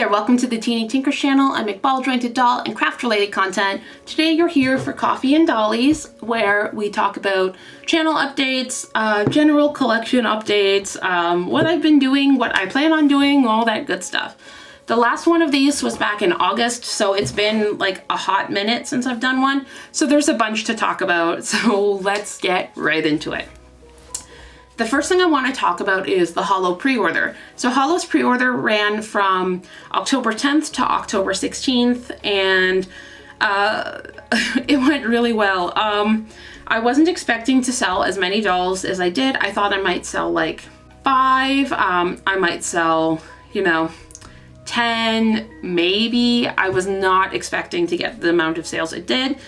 there, welcome to the Teeny Tinkers channel. I make ball jointed doll and craft related content. Today you're here for Coffee and Dollies, where we talk about channel updates, general collection updates, what I've been doing, what I plan on doing, all that good stuff. The last one of these was back in August, so it's been like a hot minute since I've done one. So there's a bunch to talk about, so let's get right into it. The first thing I want to talk about is the Holo pre-order. So Holo's pre-order ran from October 10th to October 16th, and it went really well. I wasn't expecting to sell as many dolls as I did. I thought I might sell like 5, I might sell, 10, maybe. I was not expecting to get the amount of sales it did.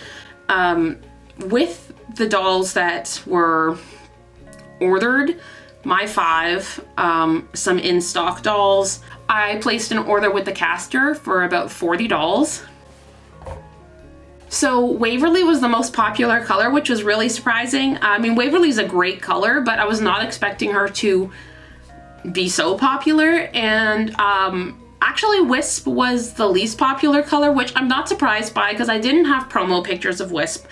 With the dolls that were ordered, my 5, some in-stock dolls, I placed an order with the caster for about 40 dolls. So Waverly was the most popular color, which was really surprising. I mean, Waverly's a great color, but I was not expecting her to be so popular. And actually Wisp was the least popular color, which I'm not surprised by because I didn't have promo pictures of Wisp.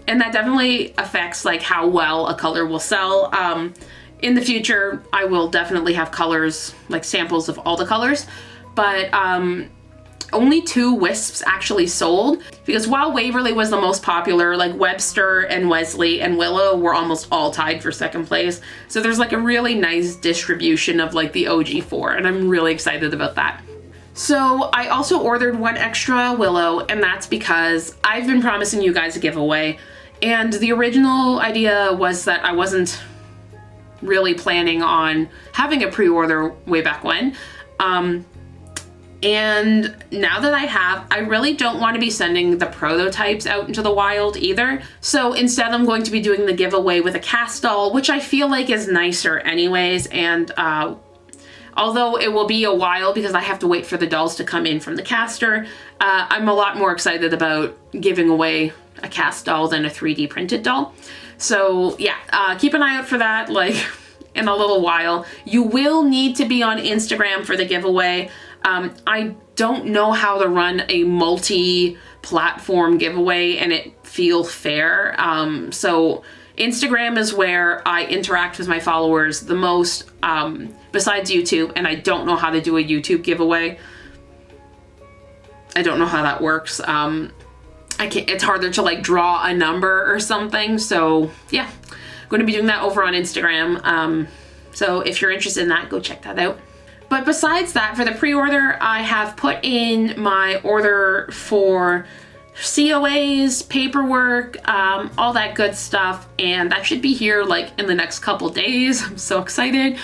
And that definitely affects like how well a color will sell. In the future, I will definitely have colors, like samples of all the colors, but only 2 Wisps actually sold, because while Waverly was the most popular, like Webster and Wesley and Willow were almost all tied for 2nd place. So there's like a really nice distribution of like the OG 4, and I'm really excited about that. So I also ordered 1 extra Willow, and that's because I've been promising you guys a giveaway. And the original idea was that I wasn't really planning on having a pre-order way back when. And now that I have, I really don't want to be sending the prototypes out into the wild either. So instead I'm going to be doing the giveaway with a cast doll, which I feel like is nicer anyways. And although it will be a while because I have to wait for the dolls to come in from the caster, I'm a lot more excited about giving away a cast doll than a 3D printed doll. So yeah, keep an eye out for that, like in a little while. You will need to be on Instagram for the giveaway. I don't know how to run a multi-platform giveaway and it feel fair. So Instagram is where I interact with my followers the most, besides YouTube, and I don't know how to do a YouTube giveaway. I don't know how that works. It's harder to like draw a number or something. So yeah, I'm going to be doing that over on Instagram. So if you're interested in that, go check that out. But besides that, for the pre-order, I have put in my order for COAs, paperwork, all that good stuff, and that should be here like in the next couple days. I'm so excited.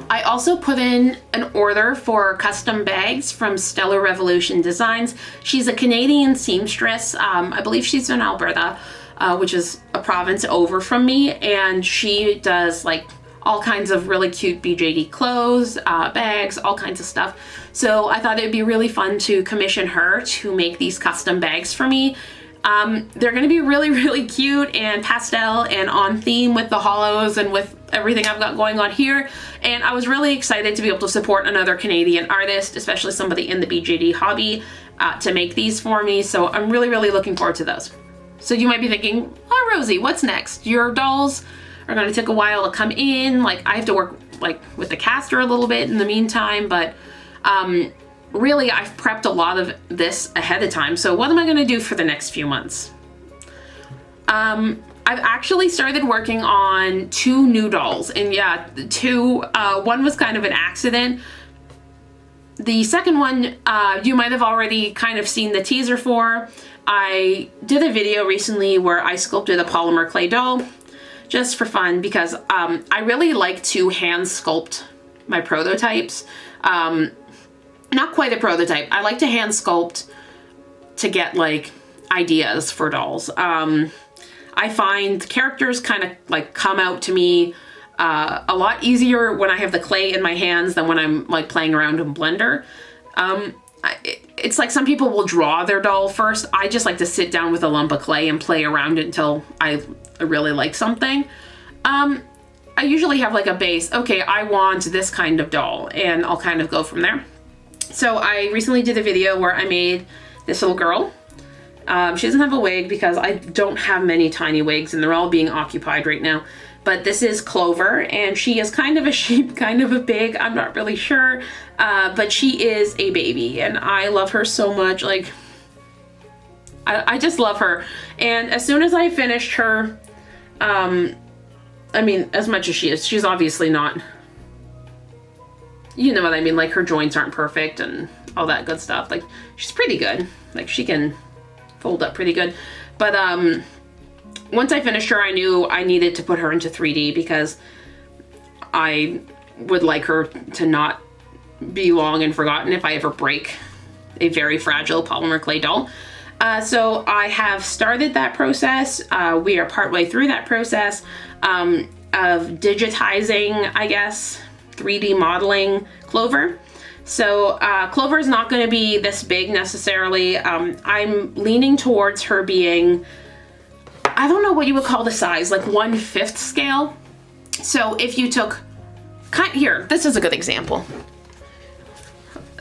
I also put in an order for custom bags from Stellar Revolution Designs. She's a Canadian seamstress. I believe she's in Alberta, which is a province over from me, and she does like all kinds of really cute BJD clothes, bags, all kinds of stuff. So I thought it'd be really fun to commission her to make these custom bags for me. They're gonna be really, really cute and pastel and on theme with the holos and with everything I've got going on here. And I was really excited to be able to support another Canadian artist, especially somebody in the BJD hobby, to make these for me. So I'm really, really looking forward to those. So you might be thinking, oh, Rosie, what's next? Your dolls are gonna take a while to come in. Like I have to work like with the caster a little bit in the meantime, but really I've prepped a lot of this ahead of time. So what am I gonna do for the next few months? I've actually started working on 2 new dolls, and yeah, 2, one was kind of an accident. The second one, you might have already kind of seen the teaser for. I did a video recently where I sculpted a polymer clay doll, just for fun, because I really like to hand sculpt my prototypes. Not quite a prototype. I like to hand sculpt to get like ideas for dolls. I find characters kind of like come out to me a lot easier when I have the clay in my hands than when I'm like playing around in Blender. It's like some people will draw their doll first. I just like to sit down with a lump of clay and play around it until I really like something. I usually have like a base. Okay, I want this kind of doll, and I'll kind of go from there. So I recently did a video where I made this little girl. She doesn't have a wig because I don't have many tiny wigs and they're all being occupied right now. But this is Clover, and she is kind of a sheep, kind of a pig, I'm not really sure. But she is a baby and I love her so much. Like, I just love her. And as soon as I finished her, I mean, as much as she is, she's obviously not, you know what I mean, like her joints aren't perfect and all that good stuff. Like, she's pretty good. Like, she can fold up pretty good. But once I finished her, I knew I needed to put her into 3D because I would like her to not be long and forgotten if I ever break a very fragile polymer clay doll. So I have started that process. We are partway through that process of digitizing, I guess, 3D modeling Clover. So Clover is not going to be this big necessarily. I'm leaning towards her being, I don't know what you would call the size, like 1/5 scale. So if you took, here, this is a good example.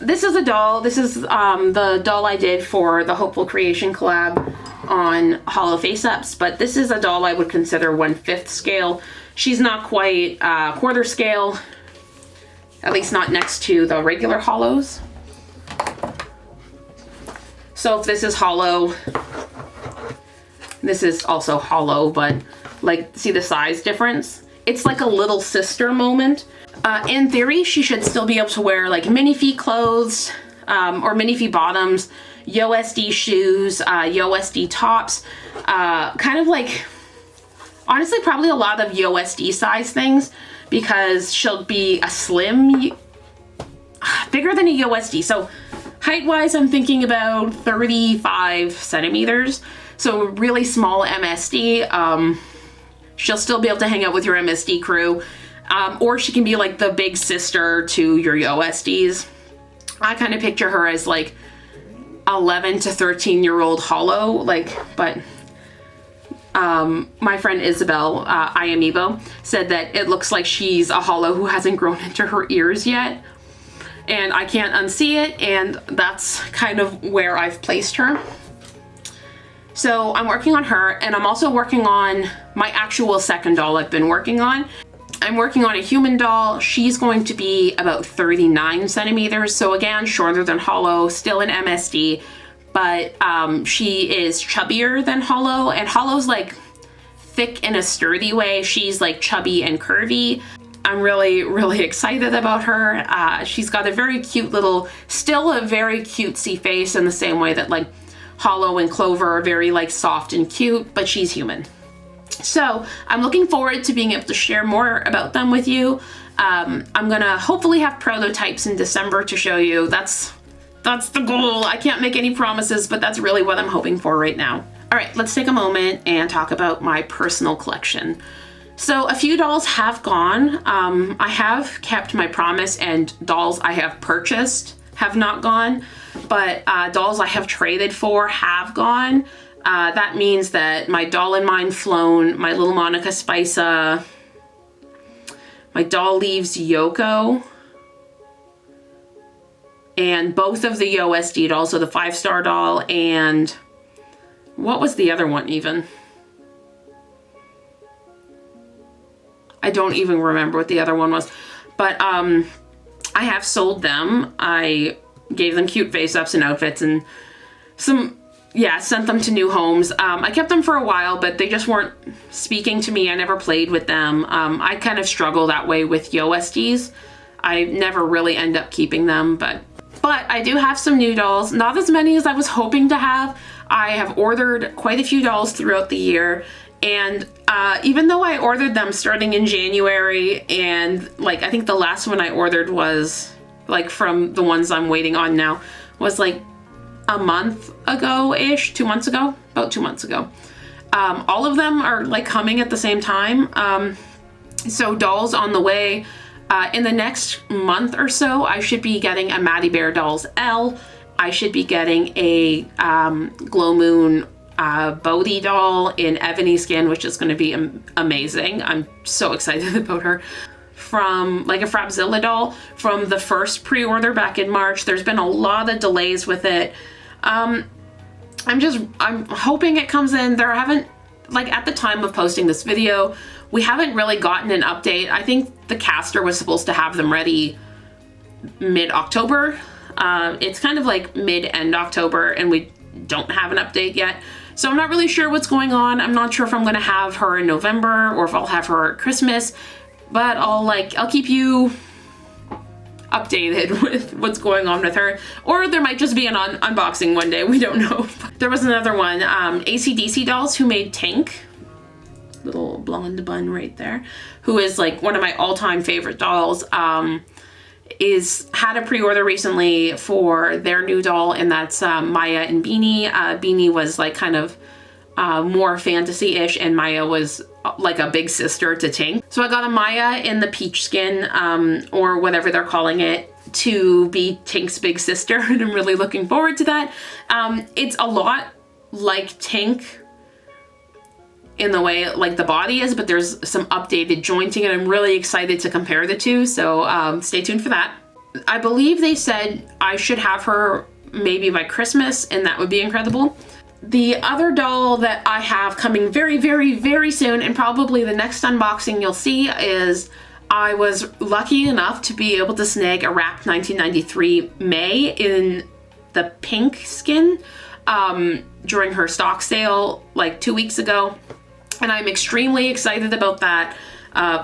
This is a doll. This is the doll I did for the Hopeful Creation collab on Hollow Face-Ups, but this is a doll I would consider 1/5 scale. She's not quite quarter scale, at least not next to the regular hollows. So if this is hollow, this is also hollow, but like, see the size difference? It's like a little sister moment. In theory, she should still be able to wear like minifee clothes or minifee bottoms, YoSD shoes, YoSD tops, kind of like, honestly, probably a lot of YoSD size things because she'll be a slim, bigger than a YoSD. So height-wise, I'm thinking about 35 centimeters. So really small MSD. She'll still be able to hang out with your MSD crew. Or she can be like the big sister to your YoSDs. I kind of picture her as like 11 to 13-year-old hollow, like, but my friend Isabel, I Am Evo, said that it looks like she's a hollow who hasn't grown into her ears yet. And I can't unsee it, and that's kind of where I've placed her. So I'm working on her, and I'm also working on my actual second doll I've been working on. I'm working on a human doll. She's going to be about 39 centimeters. So again, shorter than Hollow, still an MSD, but she is chubbier than Hollow, and Hollow's like thick in a sturdy way. She's like chubby and curvy. I'm really, really excited about her. She's got a very cute little, still a very cutesy face in the same way that like Hollow and Clover are very like soft and cute, but she's human. So I'm looking forward to being able to share more about them with you. I'm gonna hopefully have prototypes in December to show you. That's the goal. I can't make any promises, but that's really what I'm hoping for right now. All right, let's take a moment and talk about my personal collection. So a few dolls have gone. I have kept my promise, and dolls I have purchased have not gone, but dolls I have traded for have gone. That means that my doll in mine flown, my little Monica Spica, my doll leaves Yoko, and both of the YoSD dolls, so the 5-star doll, and what was the other one even? I don't even remember what the other one was, but I have sold them. I gave them cute face-ups and outfits and some, yeah, sent them to new homes. I kept them for a while, but they just weren't speaking to me. I never played with them. I kind of struggle that way with YoSDs. I never really end up keeping them, but I do have some new dolls. Not as many as I was hoping to have. I have ordered quite a few dolls throughout the year, and even though I ordered them starting in January, and like I think the last one I ordered was like from the ones I'm waiting on now was like a month ago-ish, 2 months ago, about 2 months ago. All of them are like coming at the same time. So dolls on the way. In the next month or so, I should be getting a Maddie Bear Dolls L. I should be getting a Glow Moon Bodhi doll in ebony skin, which is going to be amazing. I'm so excited about her. from, like a Frapzilla doll from the first pre-order back in March. There's been a lot of delays with it. I'm hoping it comes in. There haven't, like at the time of posting this video, we haven't really gotten an update. I think the caster was supposed to have them ready mid-October. It's kind of like mid-end October and we don't have an update yet. So I'm not really sure what's going on. I'm not sure if I'm gonna have her in November or if I'll have her at Christmas, but I'll keep you updated with what's going on with her. Or there might just be an unboxing one day, we don't know. There was another one, Acdc Dolls, who made Tink, little blonde bun right there, who is like one of my all-time favorite dolls. Had a pre-order recently for their new doll, and that's Maya and Beanie. Beanie was like kind of more fantasy-ish, and Maya was like a big sister to Tink. So I got a Maya in the peach skin, or whatever they're calling it, to be Tink's big sister, and I'm really looking forward to that. It's a lot like Tink in the way like the body is, but there's some updated jointing, and I'm really excited to compare the two, so stay tuned for that. I believe they said I should have her maybe by Christmas, and that would be incredible. The other doll that I have coming very, very, very soon, and probably the next unboxing you'll see, is I was lucky enough to be able to snag a wrapped 1993 May in the pink skin during her stock sale like 2 weeks ago. And I'm extremely excited about that.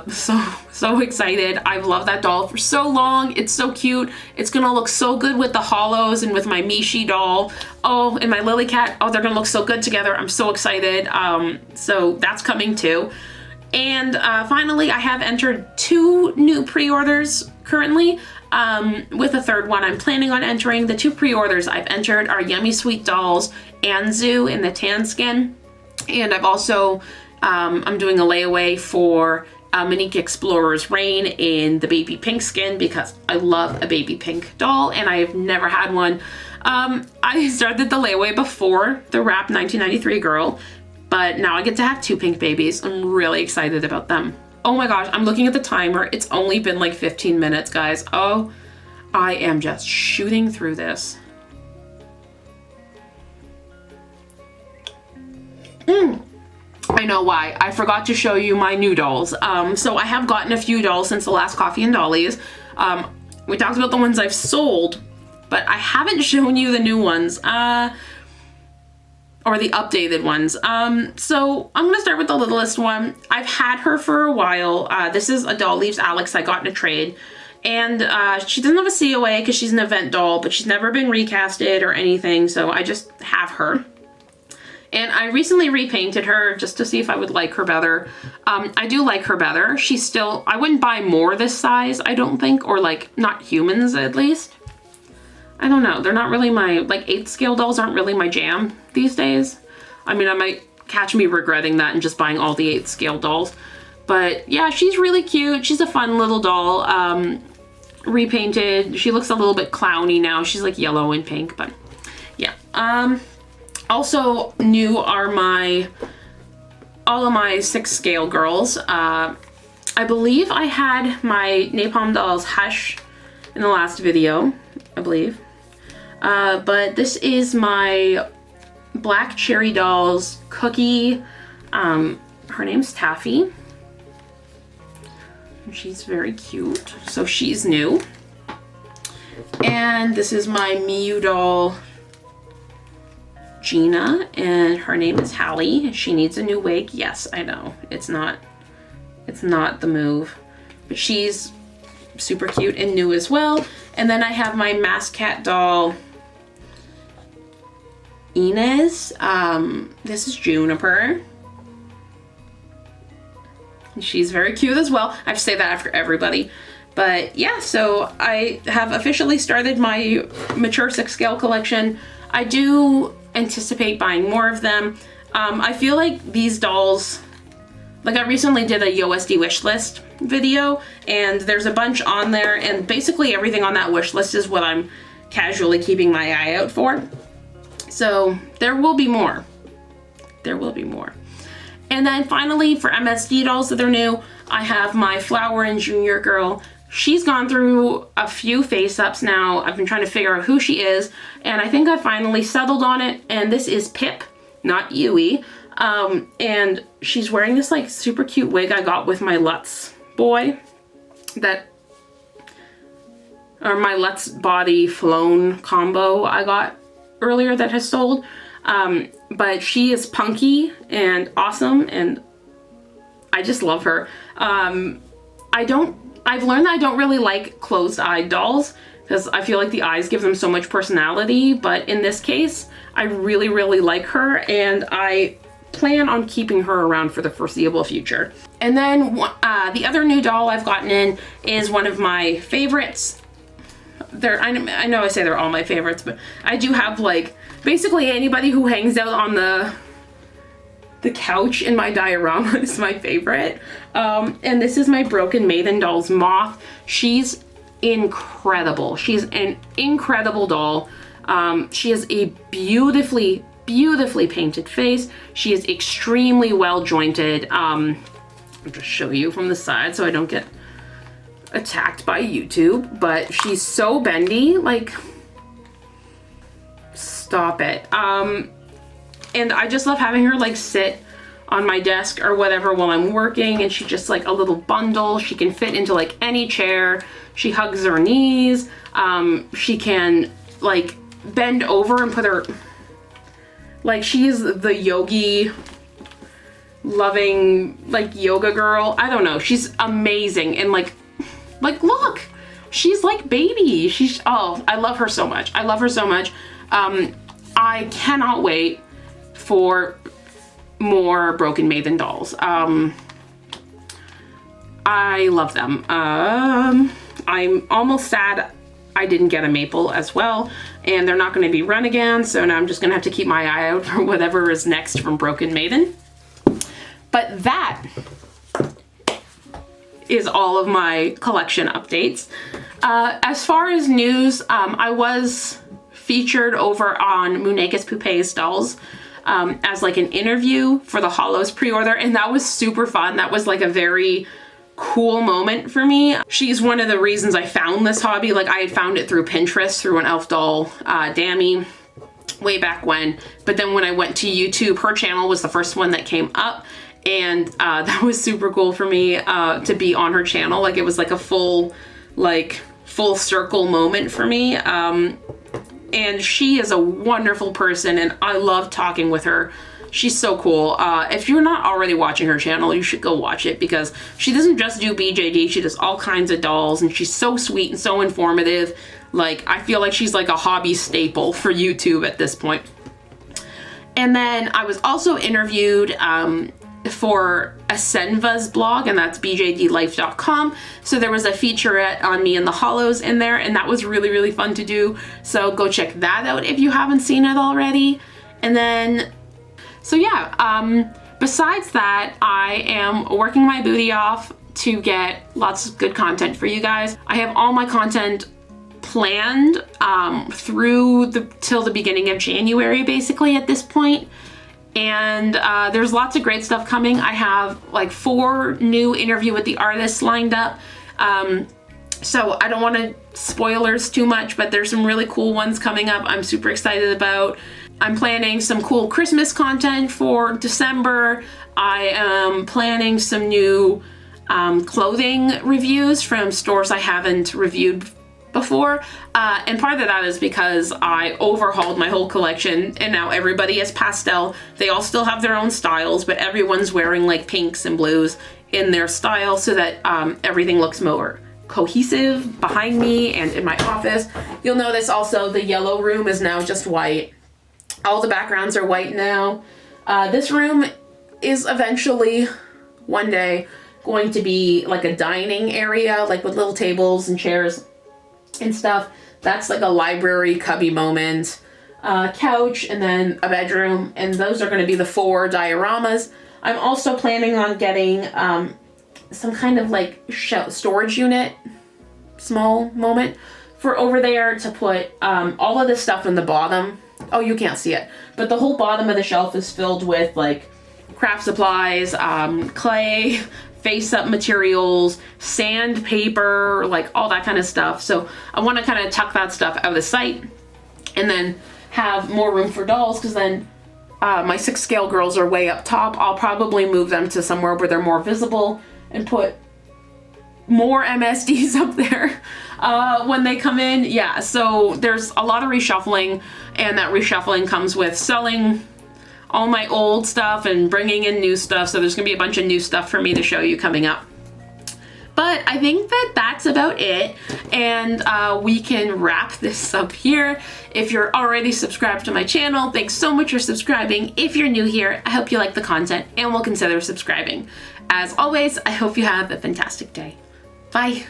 So excited. I've loved that doll for so long. It's so cute. It's gonna look so good with the hollows and with my Mishisdoll. Oh, and my Lillycat. Oh, they're gonna look so good together. I'm so excited. So that's coming too. And finally, I have entered 2 new pre-orders currently. With a third one I'm planning on entering. The 2 pre-orders I've entered are Yummy Sweet Dolls Anzu in the tan skin. And I've also, I'm doing a layaway for Minique Explorer's Reign in the baby pink skin because I love a baby pink doll and I have never had one. I started the layaway before the wrap 1993 girl, but now I get to have 2 pink babies. I'm really excited about them. Oh my gosh, I'm looking at the timer. It's only been like 15 minutes, guys. Oh, I am just shooting through this. I know why. I forgot to show you my new dolls. So I have gotten a few dolls since the last Coffee and Dollies. We talked about the ones I've sold, but I haven't shown you the new ones, or the updated ones. So I'm gonna start with the littlest one. I've had her for a while. This is a Doll Leaves Alex I got in a trade. And she doesn't have a COA because she's an event doll, but she's never been recasted or anything, so I just have her. And I recently repainted her just to see if I would like her better. I do like her better. She's still, I wouldn't buy more this size, I don't think, or like not humans at least. I don't know, they're not really my, like 8th scale dolls aren't really my jam these days. I mean, I might catch me regretting that and just buying all the 8th scale dolls. But yeah, she's really cute. She's a fun little doll. Repainted. She looks a little bit clowny now. She's like yellow and pink, but yeah. Also new are all of my 6th scale girls. I believe I had my Napalm Dolls Hush in the last video, I believe. But this is my Black Cherry Dolls Cookie. Her name's Taffy. She's very cute. So she's new. And this is my Miu doll Gina, and her name is Hallie. She needs a new wig. Yes, I know. It's not the move. But she's super cute and new as well. And then I have my Mask Cat doll Inez. This is Juniper. She's very cute as well. I have to say that after everybody. But yeah, so I have officially started my mature 6th scale collection. I do anticipate buying more of them. I feel like these dolls, like I recently did a USD wish list video and there's a bunch on there, and basically everything on that wish list is what I'm casually keeping my eye out for. So there will be more. There will be more. And then finally for MSD dolls that are new, I have my Flower and Junior girl. She's gone through a few face-ups now. I've been trying to figure out who she is, and I think I finally settled on it, and this is Pip, not Yui. And she's wearing this like super cute wig I got with my Lutz boy, or my Let's Body Flown combo I got earlier that has sold. But she is punky and awesome, and I just love her. I've learned that I don't really like closed-eyed dolls because I feel like the eyes give them so much personality, but in this case, I really, really like her, and I plan on keeping her around for the foreseeable future. And then the other new doll I've gotten in is one of my favorites. I know I say they're all my favorites, but I do have like basically anybody who hangs out on the couch in my diorama is my favorite. And this is my Broken Maiden doll's Moth. She's incredible. She's an incredible doll. She has a beautifully painted face. She is extremely well jointed. I'll just show you from the side so I don't get attacked by YouTube, but she's so bendy, like, stop it. And I just love having her like sit on my desk or whatever while I'm working, and she's just like a little bundle. She can fit into like any chair. She hugs her knees. She can like bend over and put her, like, she is the yogi loving like yoga girl. I don't know. She's amazing, and like look, she's like baby. Oh, I love her so much. I love her so much. I cannot wait for more Broken Maiden dolls. I love them. I'm almost sad I didn't get a Maple as well, and they're not going to be run again, so now I'm just going to have to keep my eye out for whatever is next from Broken Maiden. But that is all of my collection updates. As far as news, I was featured over on Munega's Poupées dolls as like an interview for the Hollows pre-order, and that was super fun. That was like a very cool moment for me. She's one of the reasons I found this hobby. Like, I had found it through Pinterest through an elf doll Dammy way back when, but then when I went to YouTube, her channel was the first one that came up, and that was super cool for me to be on her channel. Like, it was like a full circle moment for me. And she is a wonderful person, and I love talking with her. She's so cool. If you're not already watching her channel, you should go watch it, because she doesn't just do BJD, she does all kinds of dolls, and she's so sweet and so informative. Like, I feel like she's like a hobby staple for YouTube at this point. And then I was also interviewed for Asenva's blog, and that's bjdlife.com. So there was a featurette on me and the Hollows in there, and that was really, really fun to do. So go check that out if you haven't seen it already. And then, so yeah, besides that, I am working my booty off to get lots of good content for you guys. I have all my content planned till the beginning of January, basically, at this point. And there's lots of great stuff coming. I have like 4 new interview with the artists lined up. So I don't want to spoilers too much, but there's some really cool ones coming up I'm super excited about. I'm planning some cool Christmas content for December. I am planning some new clothing reviews from stores I haven't reviewed before, and part of that is because I overhauled my whole collection, and now everybody is pastel. They all still have their own styles, but everyone's wearing like pinks and blues in their style, so that everything looks more cohesive behind me and in my office. You'll notice also the yellow room is now just white. All the backgrounds are white now. This room is eventually one day going to be like a dining area, like with little tables and chairs and stuff. That's like a library cubby moment, couch, and then a bedroom, and those are going to be the 4 dioramas. I'm also planning on getting some kind of like storage unit, small moment, for over there to put all of this stuff in the bottom. Oh, you can't see it, but the whole bottom of the shelf is filled with like craft supplies, clay, face up materials, sandpaper, like all that kind of stuff. So I want to kind of tuck that stuff out of the site and then have more room for dolls, because then my 6 scale girls are way up top. I'll probably move them to somewhere where they're more visible and put more MSDs up there when they come in. Yeah, so there's a lot of reshuffling, and that reshuffling comes with selling all my old stuff and bringing in new stuff. So there's gonna be a bunch of new stuff for me to show you coming up. But I think that that's about it, and we can wrap this up here. If you're already subscribed to my channel, thanks so much for subscribing. If you're new here, I hope you like the content and will consider subscribing. As always, I hope you have a fantastic day. Bye.